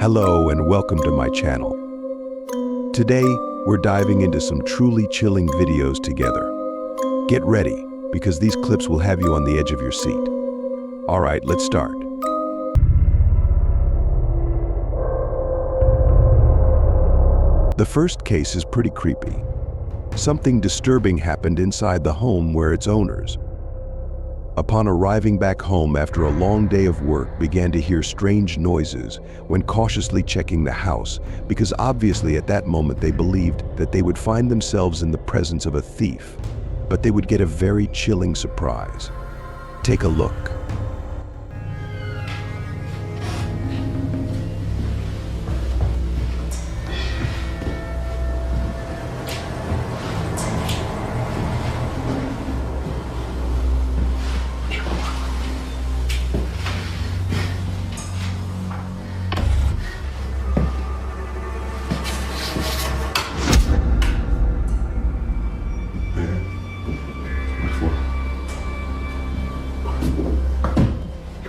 Hello and welcome to my channel. Today, we're diving into some truly chilling videos together. Get ready, because these clips will have you on the edge of your seat. All right, let's start. The first case is pretty creepy. Something disturbing happened inside the home where its owners, upon arriving back home after a long day of work, began to hear strange noises when cautiously checking the house, because obviously at that moment they believed that they would find themselves in the presence of a thief, but they would get a very chilling surprise. Take a look.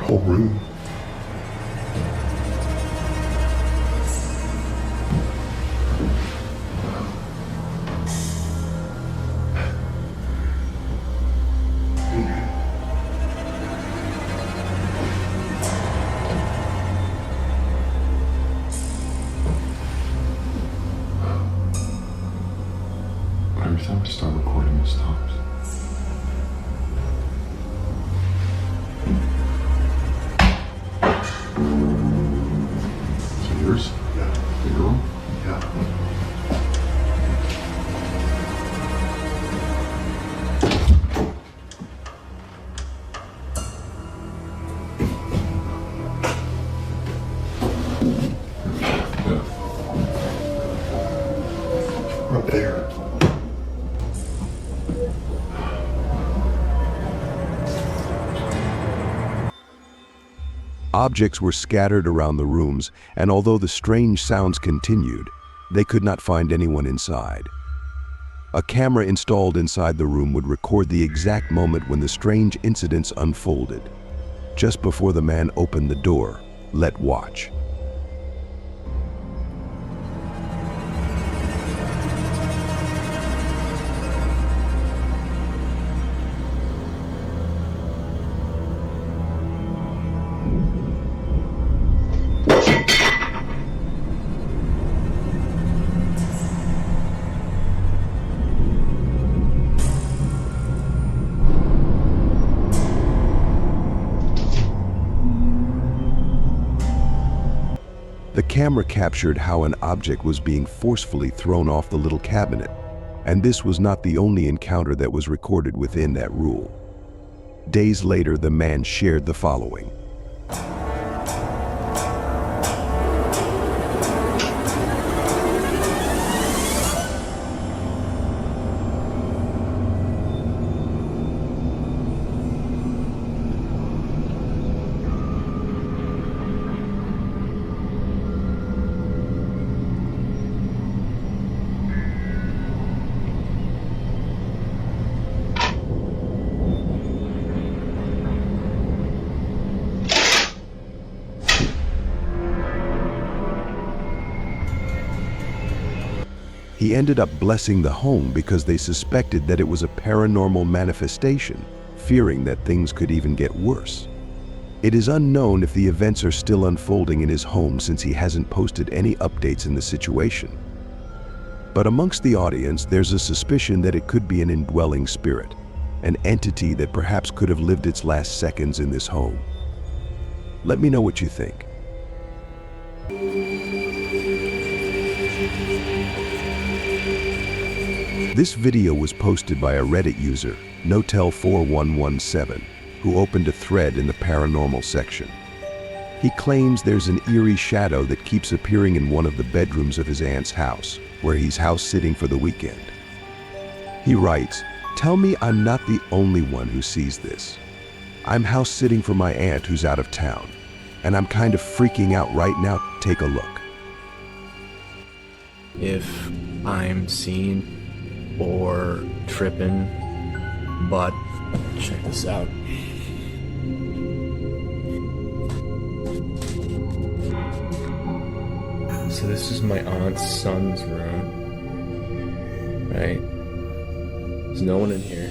Whole room. Every time I start recording, it stops. Yours? Yeah. The girl? Yeah. Right there. Objects were scattered around the rooms, and although the strange sounds continued, they could not find anyone inside. A camera installed inside the room would record the exact moment when the strange incidents unfolded. Just before the man opened the door, let watch. The camera captured how an object was being forcefully thrown off the little cabinet, and this was not the only encounter that was recorded within that rule. Days later, the man shared the following. He ended up blessing the home because they suspected that it was a paranormal manifestation, fearing that things could even get worse. It is unknown if the events are still unfolding in his home since he hasn't posted any updates in the situation. But amongst the audience, there's a suspicion that it could be an indwelling spirit, an entity that perhaps could have lived its last seconds in this home. Let me know what you think. This video was posted by a Reddit user, Notel4117, who opened a thread in the paranormal section. He claims there's an eerie shadow that keeps appearing in one of the bedrooms of his aunt's house, where he's house-sitting for the weekend. He writes, "Tell me I'm not the only one who sees this. I'm house-sitting for my aunt who's out of town, and I'm kind of freaking out right now. Take a look." If I'm seeing or tripping, but check this out. So this is my aunt's son's room. Right? There's no one in here.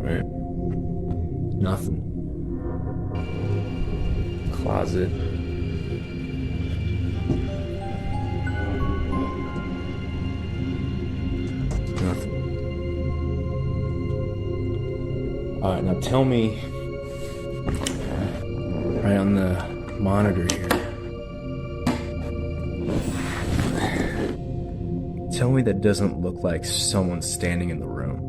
Right? Nothing. Closet. Nothing. Alright, now tell me, right on the monitor here, tell me that doesn't look like someone standing in the room.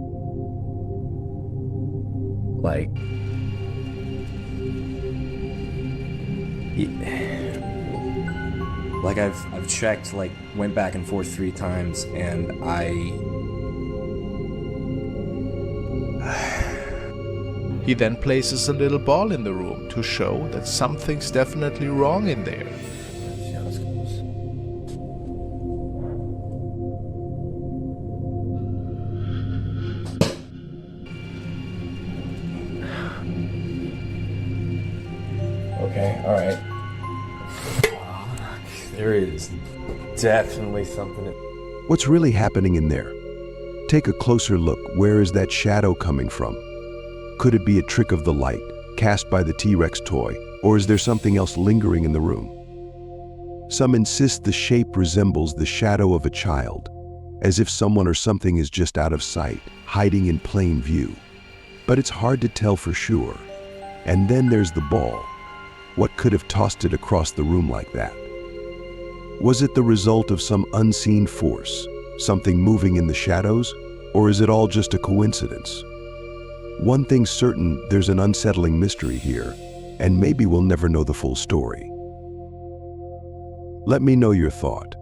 Like, I've checked, like, went back and forth 3 times, and He then places a little ball in the room to show that something's definitely wrong in there. see how this goes. Okay, alright. There is definitely something. What's really happening in there? Take a closer look. Where is that shadow coming from? Could it be a trick of the light, cast by the T-Rex toy, or is there something else lingering in the room? Some insist the shape resembles the shadow of a child, as if someone or something is just out of sight, hiding in plain view. But it's hard to tell for sure. And then there's the ball. What could have tossed it across the room like that? Was it the result of some unseen force, something moving in the shadows, or is it all just a coincidence? One thing's certain, there's an unsettling mystery here, and maybe we'll never know the full story. Let me know your thought.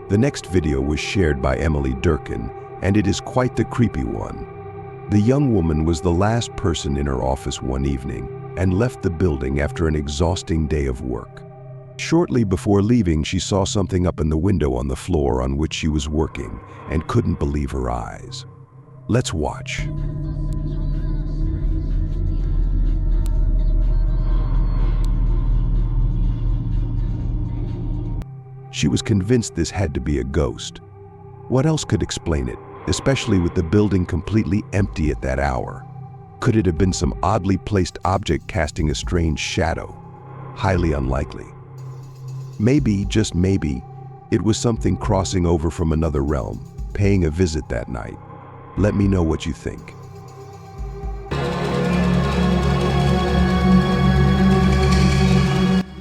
The next video was shared by Emily Durkin, and it is quite the creepy one. The young woman was the last person in her office one evening and left the building after an exhausting day of work. Shortly before leaving, she saw something up in the window on the floor on which she was working and couldn't believe her eyes. Let's watch. She was convinced this had to be a ghost. What else could explain it, especially with the building completely empty at that hour? Could it have been some oddly placed object casting a strange shadow? Highly unlikely. Maybe, just maybe, it was something crossing over from another realm, paying a visit that night. Let me know what you think.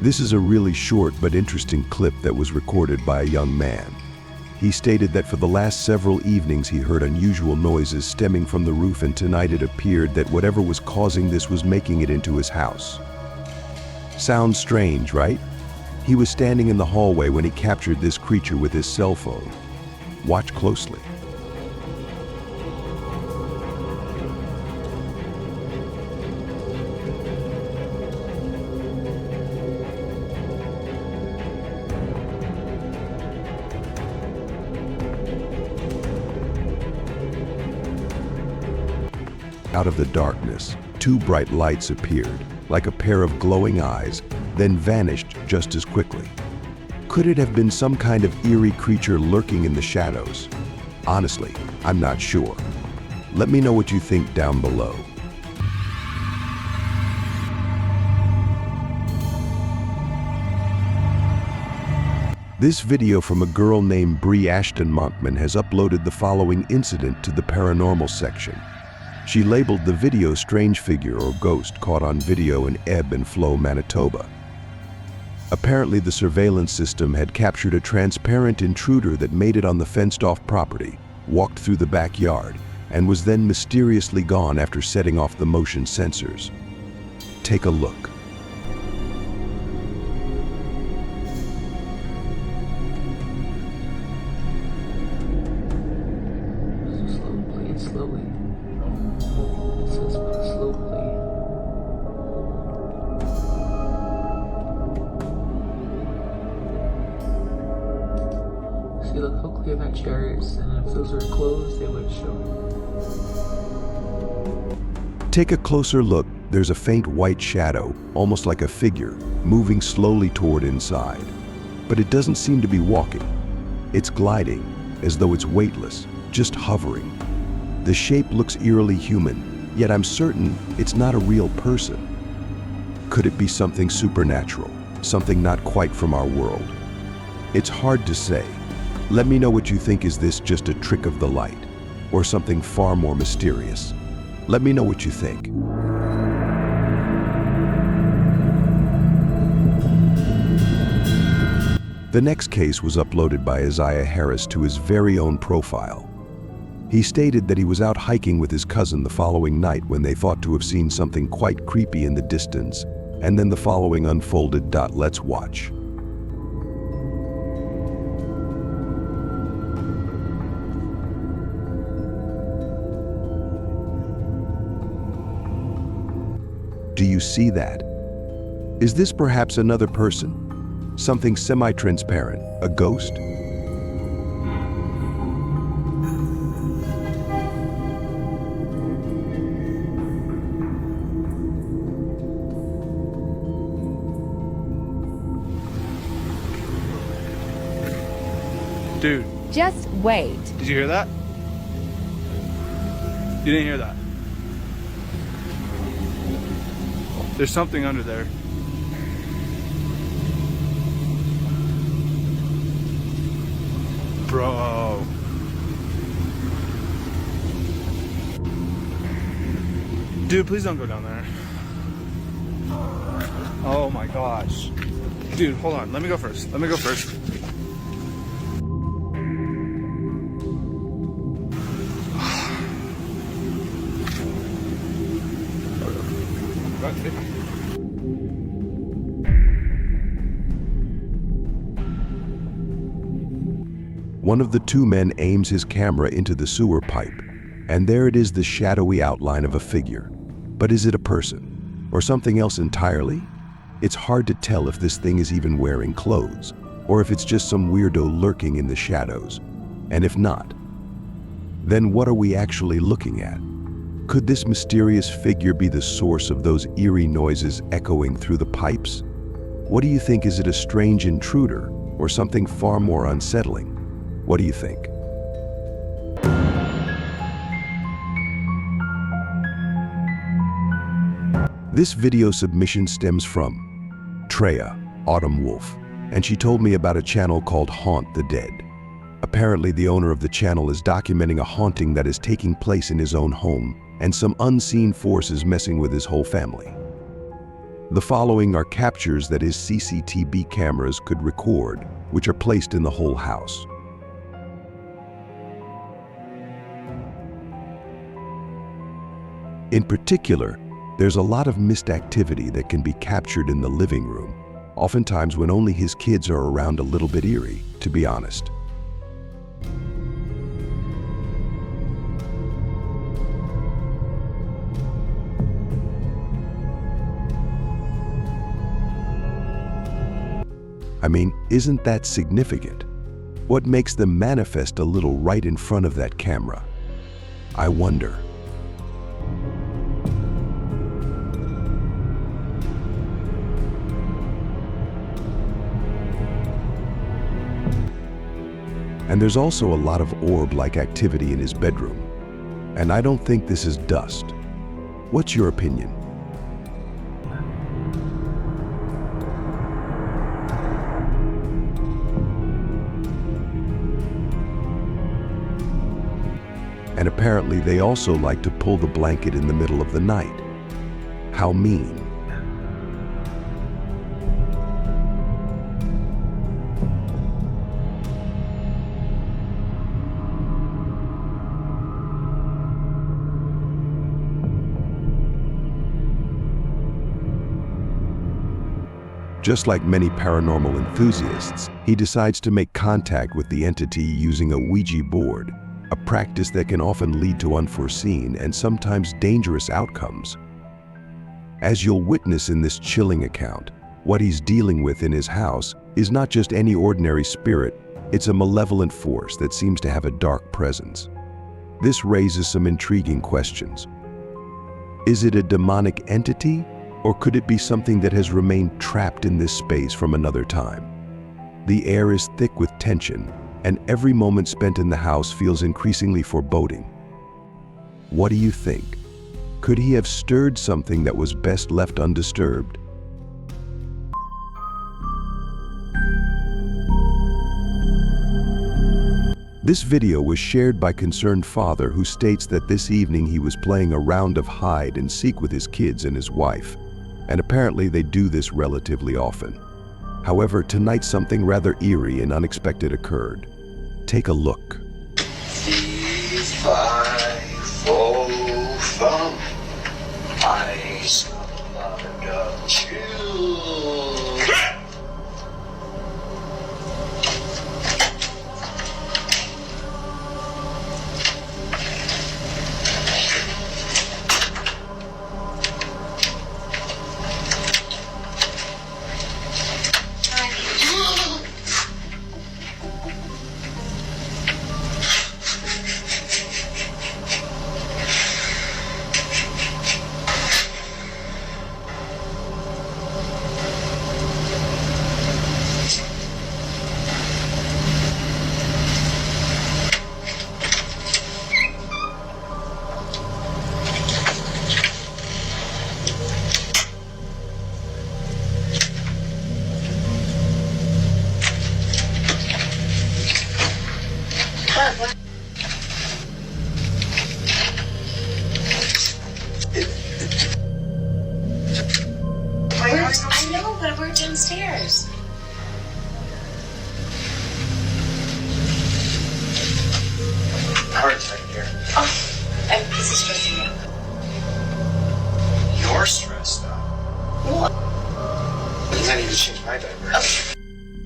This is a really short but interesting clip that was recorded by a young man. He stated that for the last several evenings he heard unusual noises stemming from the roof, and tonight it appeared that whatever was causing this was making it into his house. Sounds strange, right? He was standing in the hallway when he captured this creature with his cell phone. Watch closely. Out of the darkness, 2 bright lights appeared, like a pair of glowing eyes, then vanished just as quickly. Could it have been some kind of eerie creature lurking in the shadows? Honestly, I'm not sure. Let me know what you think down below. This video from a girl named Bree Ashton Monkman has uploaded the following incident to the paranormal section. She labeled the video "Strange Figure" or "Ghost Caught on Video in Ebb and Flow, Manitoba." Apparently, the surveillance system had captured a transparent intruder that made it on the fenced-off property, walked through the backyard, and was then mysteriously gone after setting off the motion sensors. Take a look. Slowly. It says slowly. See, look how clear that chair doors, and if those were closed, they would show. Take a closer look. There's a faint white shadow, almost like a figure, moving slowly toward inside. But it doesn't seem to be walking. It's gliding, as though it's weightless, just hovering. The shape looks eerily human, yet I'm certain it's not a real person. Could it be something supernatural, something not quite from our world? It's hard to say. Let me know what you think. Is this just a trick of the light, or something far more mysterious? Let me know what you think. The next case was uploaded by Isaiah Harris to his very own profile. He stated that he was out hiking with his cousin the following night when they thought to have seen something quite creepy in the distance, and then the following unfolded. Let's watch. Do you see that? Is this perhaps another person? Something semi-transparent, a ghost? Dude, Just wait. did you hear that? You didn't hear that. There's something under there. Bro. Dude, please don't go down there. Oh my gosh. Dude, hold on. Let me go first. Let me go first. One of the two men aims his camera into the sewer pipe, and there it is, the shadowy outline of a figure. But is it a person, or something else entirely? It's hard to tell if this thing is even wearing clothes, or if it's just some weirdo lurking in the shadows. And if not, then what are we actually looking at? Could this mysterious figure be the source of those eerie noises echoing through the pipes? What do you think? Is it a strange intruder, or something far more unsettling? What do you think? This video submission stems from Treya, Autumn Wolf, and she told me about a channel called Haunt the Dead. Apparently, the owner of the channel is documenting a haunting that is taking place in his own home, and some unseen forces messing with his whole family. The following are captures that his CCTV cameras could record, which are placed in the whole house. In particular, there's a lot of mist activity that can be captured in the living room, oftentimes when only his kids are around. A little bit eerie, to be honest. I mean, isn't that significant? What makes them manifest a little right in front of that camera? I wonder. And there's also a lot of orb-like activity in his bedroom. And I don't think this is dust. What's your opinion? And apparently they also like to pull the blanket in the middle of the night. How mean. Just like many paranormal enthusiasts, he decides to make contact with the entity using a Ouija board, a practice that can often lead to unforeseen and sometimes dangerous outcomes. As you'll witness in this chilling account, what he's dealing with in his house is not just any ordinary spirit, It's a malevolent force that seems to have a dark presence. This raises some intriguing questions. Is it a demonic entity, or could it be something that has remained trapped in this space from another time? The air is thick with tension, and every moment spent in the house feels increasingly foreboding. What do you think? Could he have stirred something that was best left undisturbed? This video was shared by concerned father who states that this evening he was playing a round of hide and seek with his kids and his wife, and apparently they do this relatively often. However, tonight something rather eerie and unexpected occurred. Take a look. 5, 4, from I loved you. I know, but we're downstairs. Heart attack here. Oh, this is stressing me out. You're stressed out. What? Because I need to change my diaper. Okay.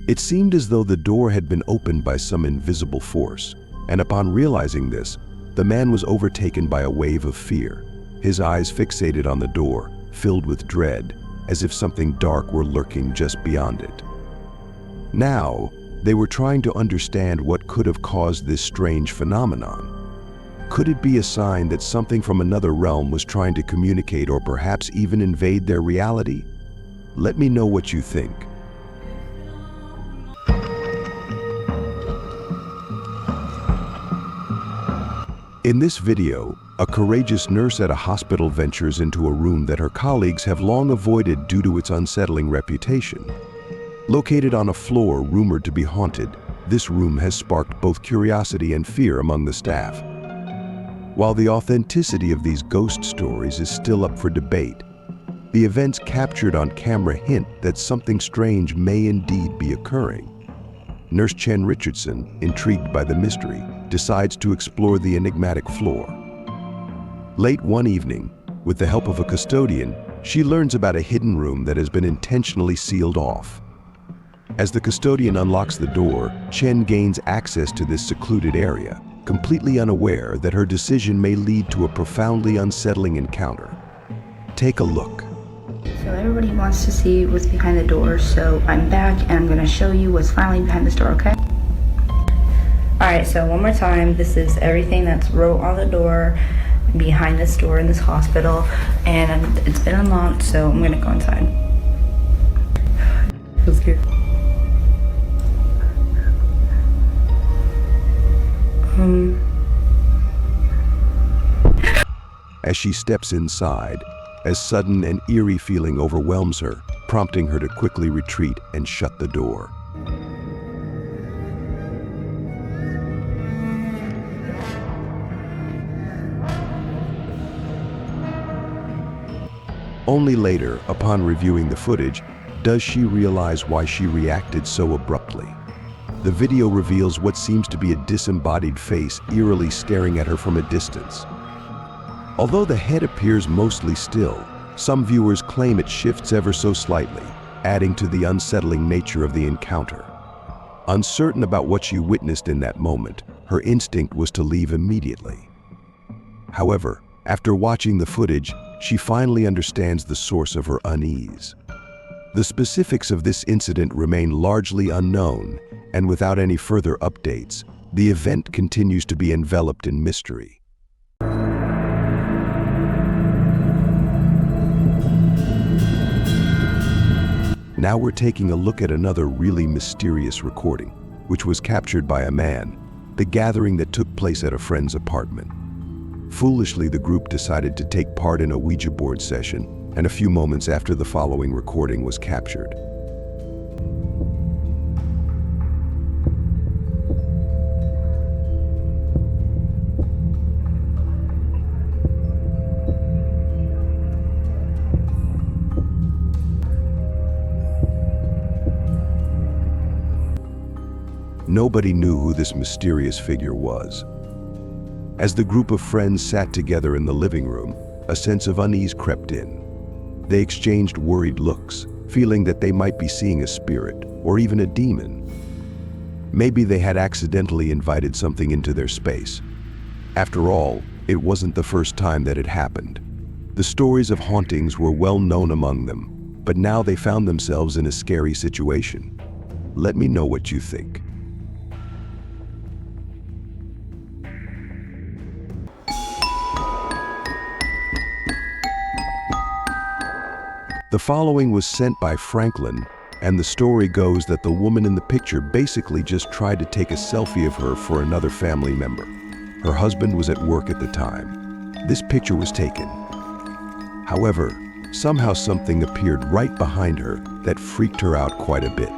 It seemed as though the door had been opened by some invisible force, and upon realizing this, the man was overtaken by a wave of fear, his eyes fixated on the door, filled with dread, as if something dark were lurking just beyond it. Now, they were trying to understand what could have caused this strange phenomenon. Could it be a sign that something from another realm was trying to communicate or perhaps even invade their reality? Let me know what you think. In this video, a courageous nurse at a hospital ventures into a room that her colleagues have long avoided due to its unsettling reputation. Located on a floor rumored to be haunted, this room has sparked both curiosity and fear among the staff. While the authenticity of these ghost stories is still up for debate, the events captured on camera hint that something strange may indeed be occurring. Nurse Chen Richardson, intrigued by the mystery, decides to explore the enigmatic floor. Late one evening, with the help of a custodian, she learns about a hidden room that has been intentionally sealed off. As the custodian unlocks the door, Chen gains access to this secluded area, completely unaware that her decision may lead to a profoundly unsettling encounter. Take a look. So everybody wants to see what's behind the door, so I'm back and I'm going to show you what's finally behind this door, okay? Alright, so one more time, this is everything that's wrote on the door behind this door in this hospital, and it's been unlocked, so I'm going to go inside. I'm scared. As she steps inside, a sudden and eerie feeling overwhelms her, prompting her to quickly retreat and shut the door. Only later, upon reviewing the footage, does she realize why she reacted so abruptly. The video reveals what seems to be a disembodied face eerily staring at her from a distance. Although the head appears mostly still, some viewers claim it shifts ever so slightly, adding to the unsettling nature of the encounter. Uncertain about what she witnessed in that moment, her instinct was to leave immediately. However, after watching the footage, she finally understands the source of her unease. The specifics of this incident remain largely unknown, and without any further updates, the event continues to be enveloped in mystery. Now we're taking a look at another really mysterious recording, which was captured by a man, the gathering that took place at a friend's apartment. Foolishly, the group decided to take part in a Ouija board session, and a few moments after the following recording was captured. Nobody knew who this mysterious figure was. As the group of friends sat together in the living room, a sense of unease crept in. They exchanged worried looks, feeling that they might be seeing a spirit or even a demon. Maybe they had accidentally invited something into their space. After all, it wasn't the first time that it happened. The stories of hauntings were well known among them, but now they found themselves in a scary situation. Let me know what you think. The following was sent by Franklin, and the story goes that the woman in the picture basically just tried to take a selfie of her for another family member. Her husband was at work at the time. This picture was taken. However, somehow something appeared right behind her that freaked her out quite a bit.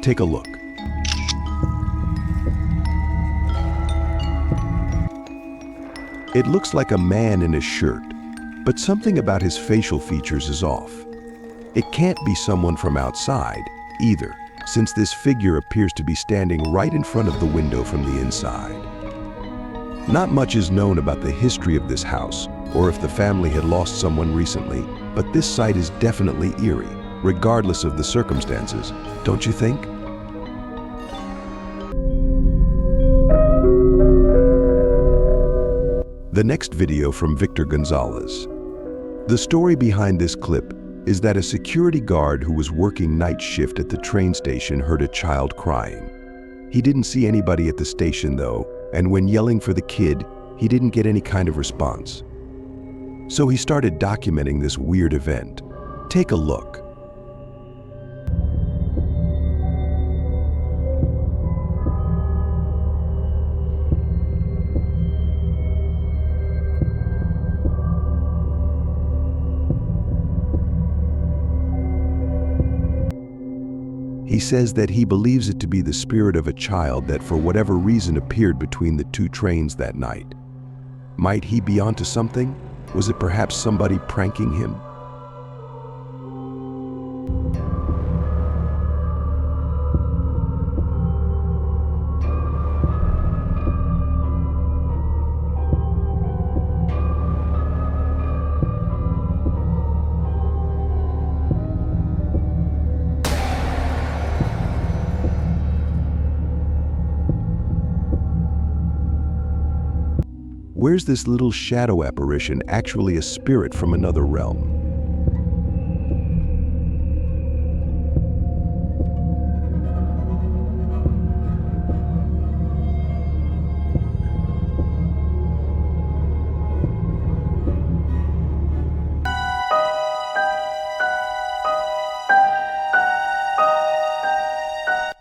Take a look. It looks like a man in a shirt, but something about his facial features is off. It can't be someone from outside, either, since this figure appears to be standing right in front of the window from the inside. Not much is known about the history of this house, or if the family had lost someone recently, but this site is definitely eerie, regardless of the circumstances, don't you think? The next video from Victor Gonzalez. The story behind this clip is that a security guard who was working night shift at the train station heard a child crying. He didn't see anybody at the station though, and when yelling for the kid, he didn't get any kind of response. So he started documenting this weird event. Take a look. He says that he believes it to be the spirit of a child that for whatever reason appeared between the two trains that night. Might he be onto something? Was it perhaps somebody pranking him? Where's this little shadow apparition actually a spirit from another realm?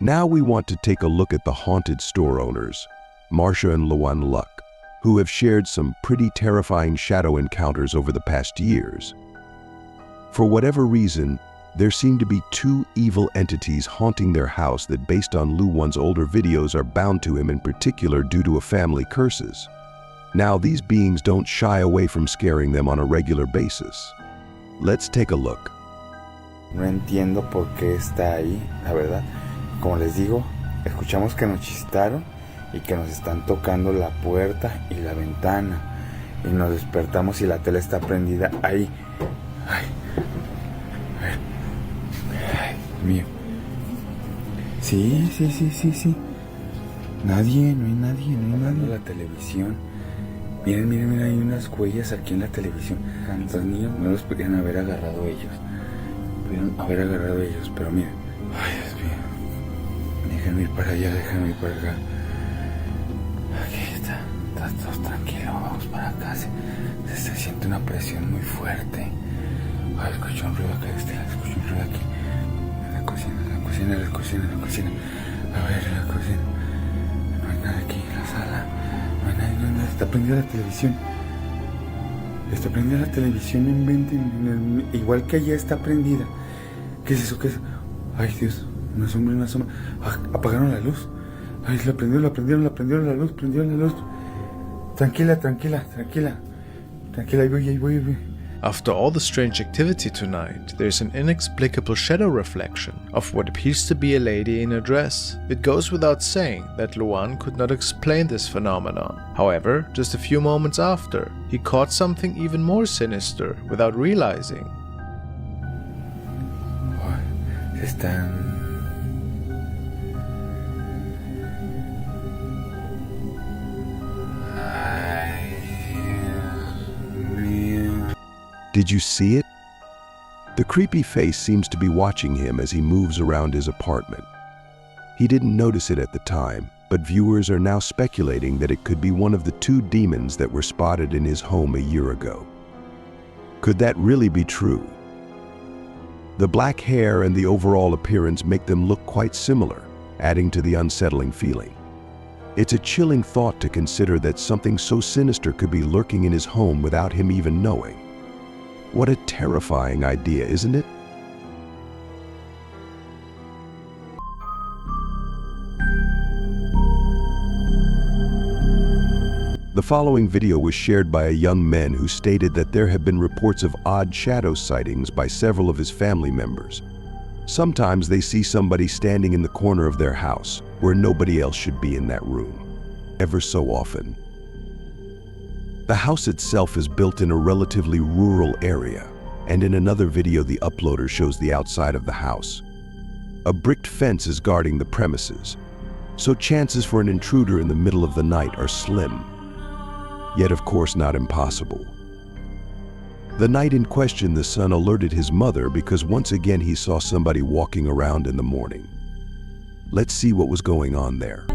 Now we want to take a look at the haunted store owners, Marcia and Luan Luck, who have shared some pretty terrifying shadow encounters over the past years. For whatever reason, there seem to be two evil entities haunting their house that, based on Luan's older videos, are bound to him in particular due to a family curses. Now, these beings don't shy away from scaring them on a regular basis. Let's take a look. No entiendo por qué está ahí, la verdad. Como les digo, escuchamos que nos chistaron y que nos están tocando la puerta y la ventana y nos despertamos y la tele está prendida ahí. Ay, mío. Sí. Nadie, no hay nadie. La televisión. Miren, hay unas huellas aquí en la televisión. Los niños no los podrían haber agarrado ellos. pudieron haber agarrado ellos, pero miren. Ay, Dios mío. Déjenme ir para allá, déjenme ir para acá. Aquí está todo tranquilo, vamos para acá. Se siente una presión muy fuerte. Ay, escucho un ruido acá, escucho un ruido aquí. En la cocina. A ver, en la cocina. No hay nada aquí, en la sala. No hay nada. Está prendida la televisión. En 20. Igual que allá está prendida. ¿Qué es eso? Ay, Dios. Una sombra. Ah, apagaron la luz. Ay, la prendieron la luz. Tranquila. Ahí voy. After all the strange activity tonight, there's an inexplicable shadow reflection of what appears to be a lady in a dress. It goes without saying that Luan could not explain this phenomenon. However, just a few moments after, he caught something even more sinister without realizing. Se están... Did you see it? The creepy face seems to be watching him as he moves around his apartment. He didn't notice it at the time, but viewers are now speculating that it could be one of the 2 demons that were spotted in his home a year ago. Could that really be true? The black hair and the overall appearance make them look quite similar, adding to the unsettling feeling. It's a chilling thought to consider that something so sinister could be lurking in his home without him even knowing. What a terrifying idea, isn't it? The following video was shared by a young man who stated that there have been reports of odd shadow sightings by several of his family members. Sometimes they see somebody standing in the corner of their house where nobody else should be in that room. Ever so often. The house itself is built in a relatively rural area, and in another video the uploader shows the outside of the house. A bricked fence is guarding the premises, so chances for an intruder in the middle of the night are slim, yet of course not impossible. The night in question, the son alerted his mother because once again he saw somebody walking around in the morning. Let's see what was going on there.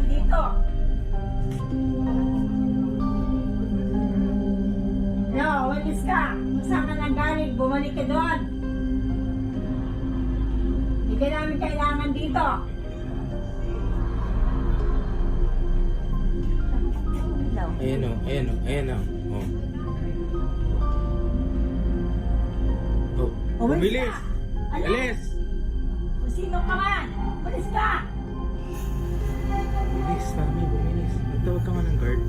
No, walis ka. Saan ka nanggaling? Bumalik ka doon. Hindi ka namin kailangan dito. Ayan o. Oh, Umalis ka. Alis! Kung sino ka man, umalis ka. Bumilis. Nagtawag ka nga ng guard.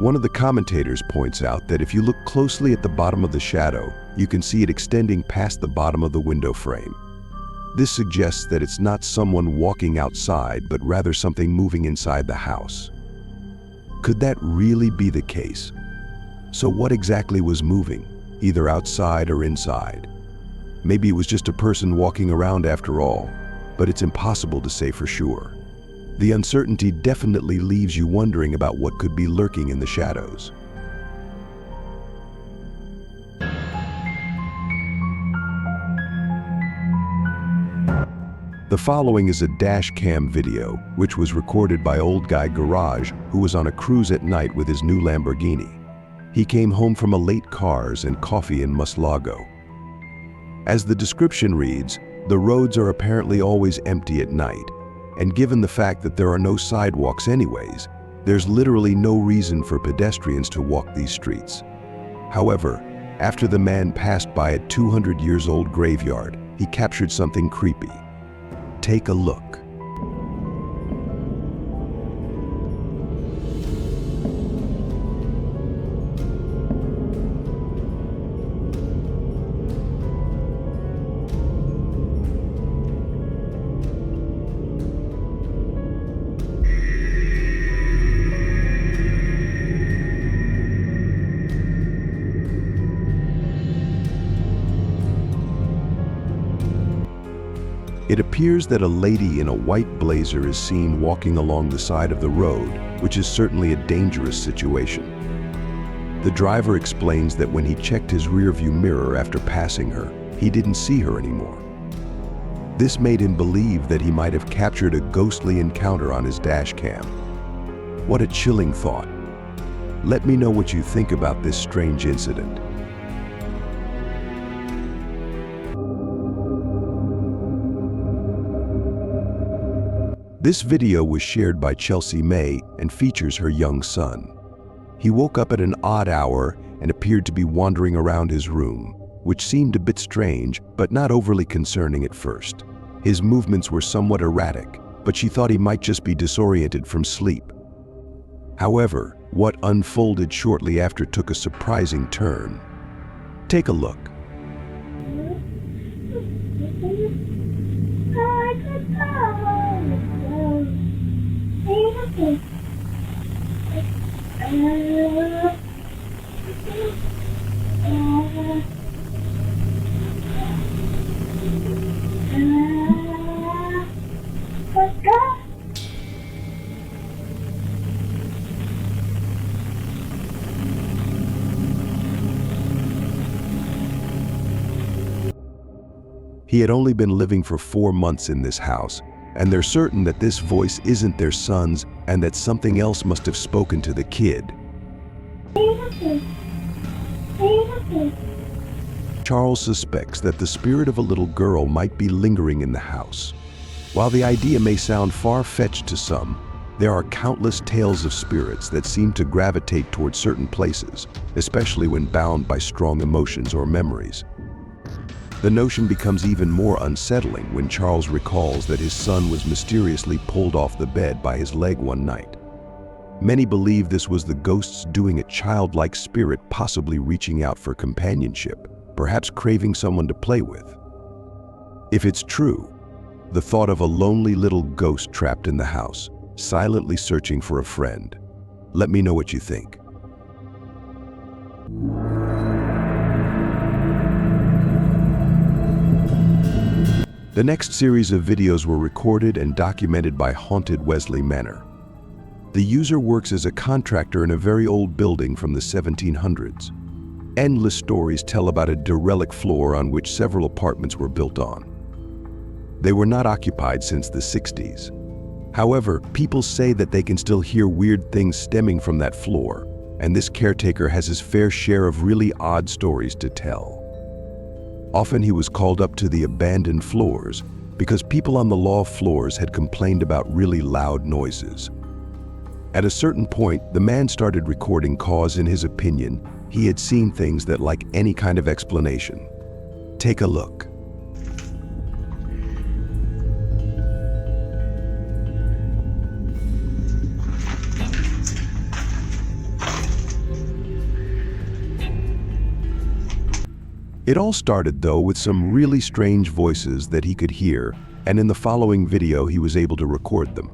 One of the commentators points out that if you look closely at the bottom of the shadow, you can see it extending past the bottom of the window frame. This suggests that it's not someone walking outside, but rather something moving inside the house. Could that really be the case? So what exactly was moving, either outside or inside? Maybe it was just a person walking around after all, but it's impossible to say for sure. The uncertainty definitely leaves you wondering about what could be lurking in the shadows. The following is a dash cam video, which was recorded by Old Guy Garage, who was on a cruise at night with his new Lamborghini. He came home from a late cars and coffee in Muslago. As the description reads, the roads are apparently always empty at night, and given the fact that there are no sidewalks anyways, there's literally no reason for pedestrians to walk these streets. However, after the man passed by a 200-year-old graveyard, he captured something creepy. Take a look. It appears that a lady in a white blazer is seen walking along the side of the road, which is certainly a dangerous situation. The driver explains that when he checked his rearview mirror after passing her, he didn't see her anymore. This made him believe that he might have captured a ghostly encounter on his dash cam. What a chilling thought. Let me know what you think about this strange incident. This video was shared by Chelsea May and features her young son. He woke up at an odd hour and appeared to be wandering around his room, which seemed a bit strange, but not overly concerning at first. His movements were somewhat erratic, but she thought he might just be disoriented from sleep. However, what unfolded shortly after took a surprising turn. Take a look. He had only been living for 4 months in this house, and they're certain that this voice isn't their son's and that something else must have spoken to the kid. Charles suspects that the spirit of a little girl might be lingering in the house. While the idea may sound far-fetched to some, there are countless tales of spirits that seem to gravitate toward certain places, especially when bound by strong emotions or memories. The notion becomes even more unsettling when Charles recalls that his son was mysteriously pulled off the bed by his leg one night. Many believe this was the ghosts doing a childlike spirit possibly reaching out for companionship, perhaps craving someone to play with. If it's true, the thought of a lonely little ghost trapped in the house, silently searching for a friend. Let me know what you think. The next series of videos were recorded and documented by Haunted Wesley Manor. The user works as a contractor in a very old building from the 1700s. Endless stories tell about a derelict floor on which several apartments were built on. They were not occupied since the 60s. However, people say that they can still hear weird things stemming from that floor, and this caretaker has his fair share of really odd stories to tell. Often he was called up to the abandoned floors because people on the loft floors had complained about really loud noises. At a certain point, the man started recording cause in his opinion he had seen things that lack any kind of explanation. Take a look. It all started, though, with some really strange voices that he could hear, and in the following video he was able to record them.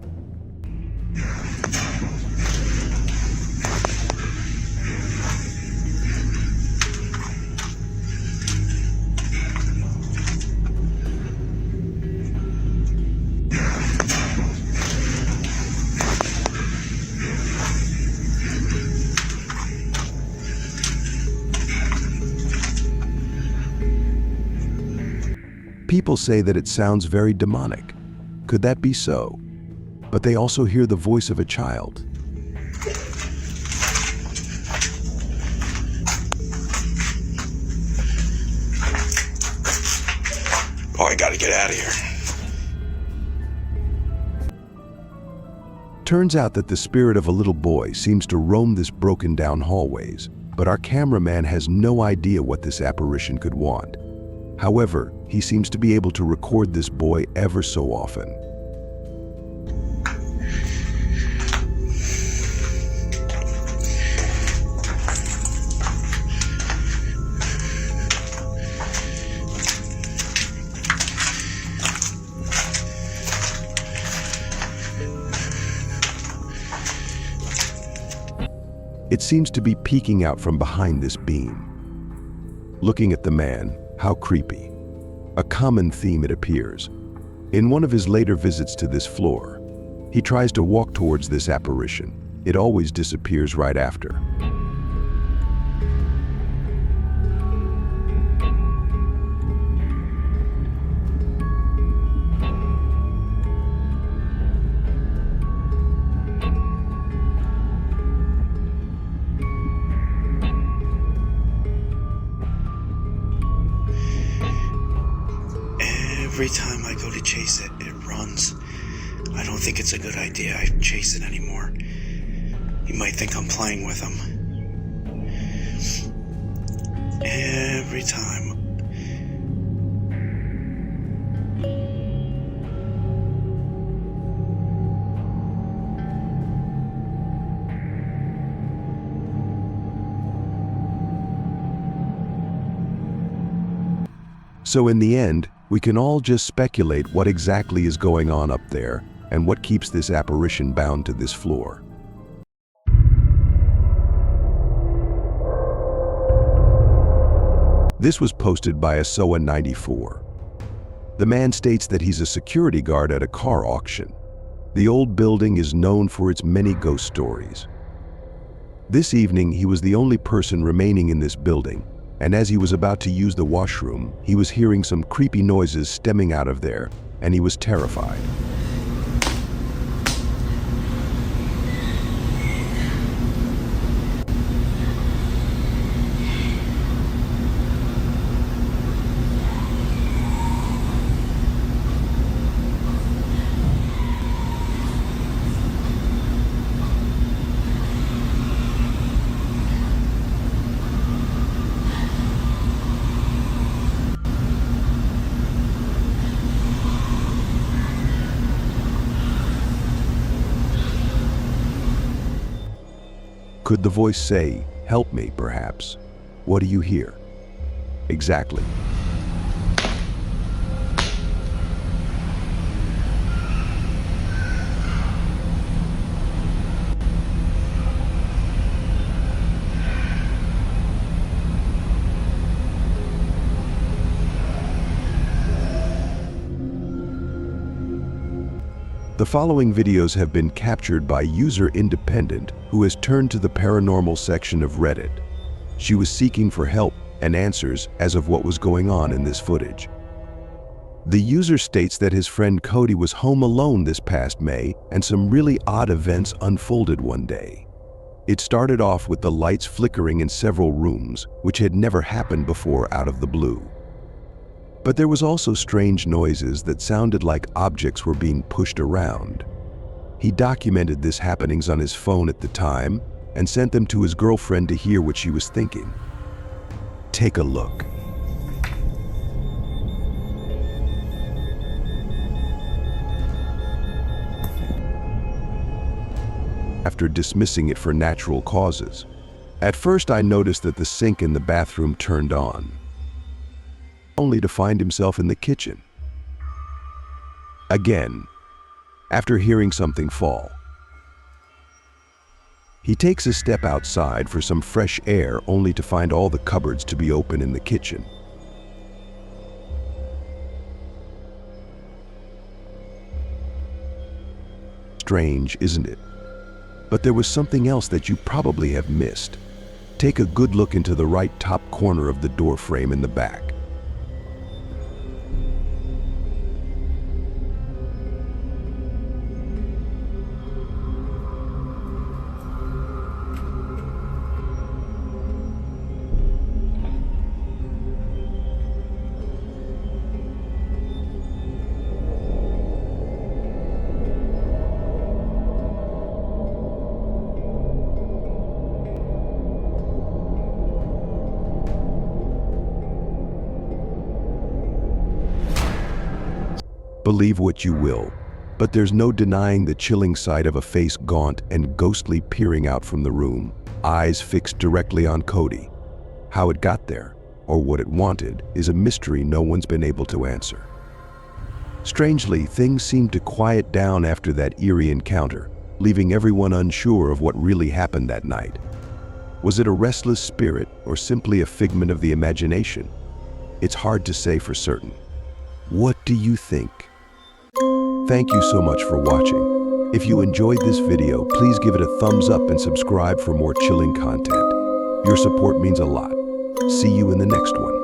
People say that it sounds very demonic. Could that be so? But they also hear the voice of a child. Oh, I gotta get out of here. Turns out that the spirit of a little boy seems to roam this broken down hallways, but our cameraman has no idea what this apparition could want. However, he seems to be able to record this boy ever so often. It seems to be peeking out from behind this beam. Looking at the man, how creepy. A common theme, it appears. In one of his later visits to this floor, he tries to walk towards this apparition. It always disappears right after. Every time I go to chase it, it runs. I don't think it's a good idea I chase it anymore. You might think I'm playing with him. Every time. So in the end, we can all just speculate what exactly is going on up there and what keeps this apparition bound to this floor. This was posted by Asoa94. The man states that he's a security guard at a car auction. The old building is known for its many ghost stories. This evening, he was the only person remaining in this building, and as he was about to use the washroom, he was hearing some creepy noises stemming out of there, and he was terrified. Could the voice say, "Help me," perhaps? What do you hear? Exactly. The following videos have been captured by user Independent, who has turned to the paranormal section of Reddit. She was seeking for help and answers as of what was going on in this footage. The user states that his friend Cody was home alone this past May and some really odd events unfolded one day. It started off with the lights flickering in several rooms, which had never happened before out of the blue. But there was also strange noises that sounded like objects were being pushed around. He documented these happenings on his phone at the time and sent them to his girlfriend to hear what she was thinking. Take a look. After dismissing it for natural causes, at first I noticed that the sink in the bathroom turned on, only to find himself in the kitchen. Again, after hearing something fall. He takes a step outside for some fresh air only to find all the cupboards to be open in the kitchen. Strange, isn't it? But there was something else that you probably have missed. Take a good look into the right top corner of the door frame in the back. Believe what you will, but there's no denying the chilling sight of a face gaunt and ghostly peering out from the room, eyes fixed directly on Cody. How it got there, or what it wanted, is a mystery no one's been able to answer. Strangely, things seemed to quiet down after that eerie encounter, leaving everyone unsure of what really happened that night. Was it a restless spirit or simply a figment of the imagination? It's hard to say for certain. What do you think? Thank you so much for watching. If you enjoyed this video, please give it a thumbs up and subscribe for more chilling content. Your support means a lot. See you in the next one.